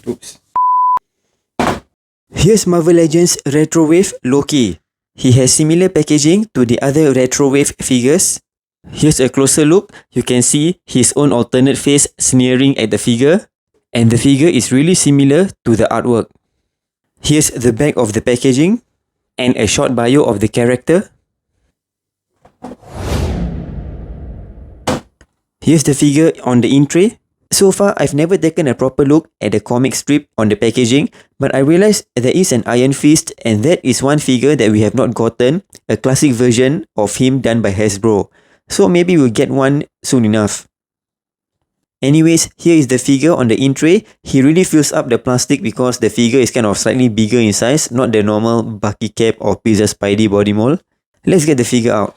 Oops. Here's Marvel Legends Retrowave Loki. He has similar packaging to the other Retrowave figures. Here's a closer look. You can see his own alternate face sneering at the figure. And the figure is really similar to the artwork. Here's the back of the packaging and a short bio of the character. Here's the figure on the in tray. So far, I've never taken a proper look at the comic strip on the packaging, but I realized there is an Iron Fist, and that is one figure that we have not gotten, a classic version of him done by Hasbro. So maybe we'll get one soon enough. Anyways, here is the figure on the in tray. He really fills up the plastic because the figure is kind of slightly bigger in size, not the normal Bucky Cap or Pizza Spidey body mold. Let's get the figure out.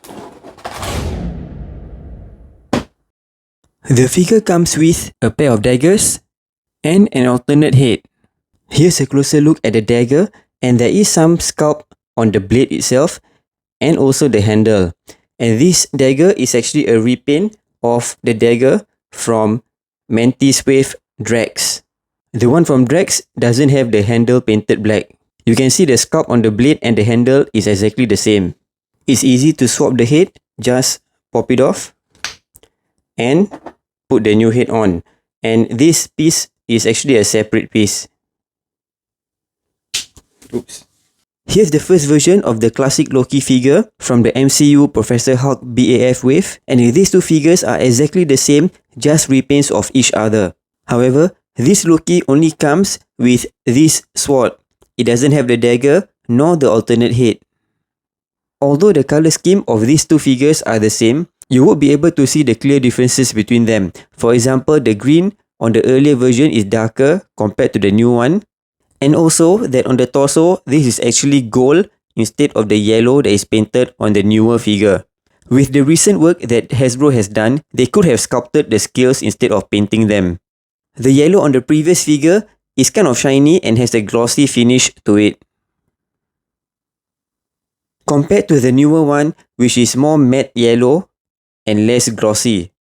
The figure comes with a pair of daggers and an alternate head. Here's a closer look at the dagger, and there is some sculpt on the blade itself and also the handle. And this dagger is actually a repaint of the dagger from Mantis Wave Drax. The one from Drax doesn't have the handle painted black. You can see the sculpt on the blade and the handle is exactly the same. It's easy to swap the head, just pop it off and put the new head on. And this piece is actually a separate piece. Oops. Here's the first version of the classic Loki figure from the MCU Professor Hulk BAF wave, and these two figures are exactly the same, just repaints of each other. However, this Loki only comes with this sword. It doesn't have the dagger nor the alternate head. Although the color scheme of these two figures are the same, you would be able to see the clear differences between them. For example, the green on the earlier version is darker compared to the new one. And also that on the torso, this is actually gold instead of the yellow that is painted on the newer figure. With the recent work that Hasbro has done, they could have sculpted the scales instead of painting them. The yellow on the previous figure is kind of shiny and has a glossy finish to it, compared to the newer one, which is more matte yellow and less glossy.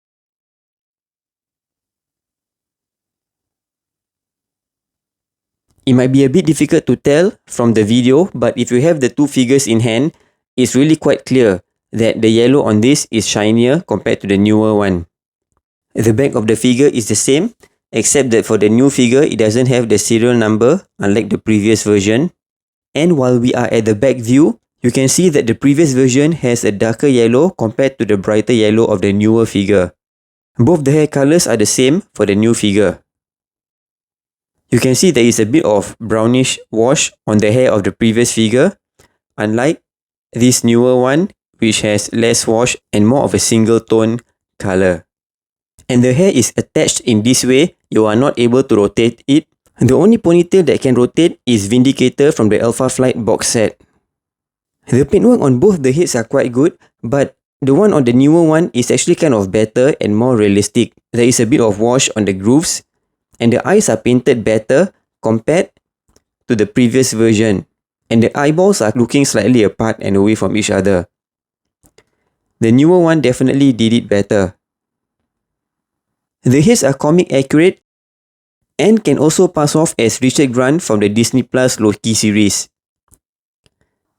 It might be a bit difficult to tell from the video, but if you have the two figures in hand, it's really quite clear that the yellow on this is shinier compared to the newer one. The back of the figure is the same, except that for the new figure, it doesn't have the serial number, unlike the previous version. And while we are at the back view, you can see that the previous version has a darker yellow compared to the brighter yellow of the newer figure. Both the hair colors are the same for the new figure. You can see there is a bit of brownish wash on the hair of the previous figure, unlike this newer one, which has less wash and more of a single tone color. And the hair is attached in this way, you are not able to rotate it. The only ponytail that can rotate is Vindicator from the Alpha Flight box set. The paintwork on both the heads are quite good, but the one on the newer one is actually kind of better and more realistic. There is a bit of wash on the grooves, and the eyes are painted better compared to the previous version. And the eyeballs are looking slightly apart and away from each other. The newer one definitely did it better. The heads are comic accurate and can also pass off as Richard Grant from the Disney Plus Loki series.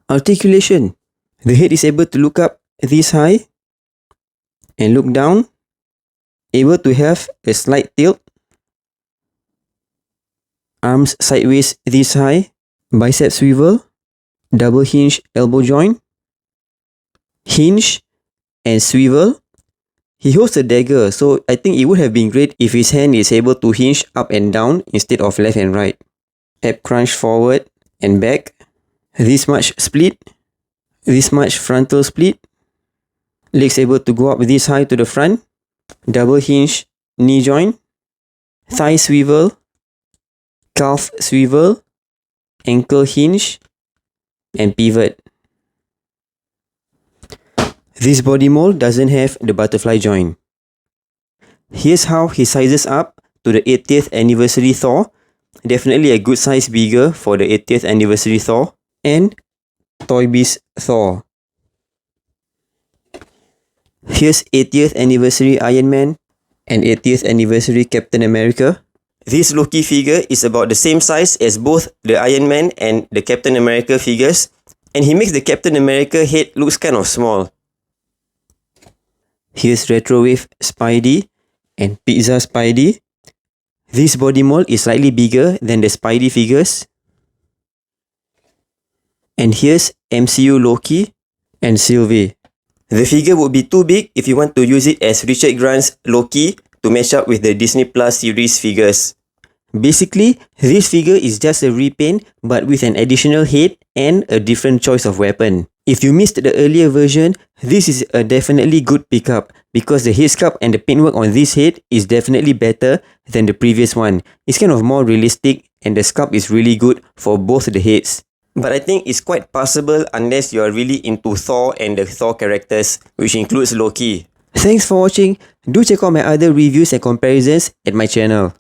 Articulation. The head is able to look up this high and look down, able to have a slight tilt, arms sideways this high, bicep swivel, double hinge elbow joint, hinge and swivel. He holds a dagger, so I think it would have been great if his hand is able to hinge up and down instead of left and right. Ab crunch forward and back. This much split. This much frontal split. Legs able to go up this high to the front. Double hinge knee joint. Thigh swivel. Calf swivel. Ankle hinge. And pivot. This body mold doesn't have the butterfly joint. Here's how he sizes up to the 80th anniversary Thor. Definitely a good size bigger for the 80th anniversary Thor. And Toy Biz Thor. Here's 80th anniversary Iron Man and 80th anniversary Captain America. This Loki figure is about the same size as both the Iron Man and the Captain America figures, and he makes the Captain America head looks kind of small. Here's Retrowave Spidey and Pizza Spidey. This body mold is slightly bigger than the Spidey figures. And here's MCU Loki and Sylvie. The figure would be too big if you want to use it as Richard Grant's Loki to match up with the Disney Plus series figures. Basically, this figure is just a repaint but with an additional head and a different choice of weapon. If you missed the earlier version, this is a definitely good pickup because the head sculpt and the paintwork on this head is definitely better than the previous one. It's kind of more realistic and the sculpt is really good for both the heads. But I think it's quite passable unless you are really into Thor and the Thor characters, which includes Loki. Thanks for watching. Do check out my other reviews and comparisons at my channel.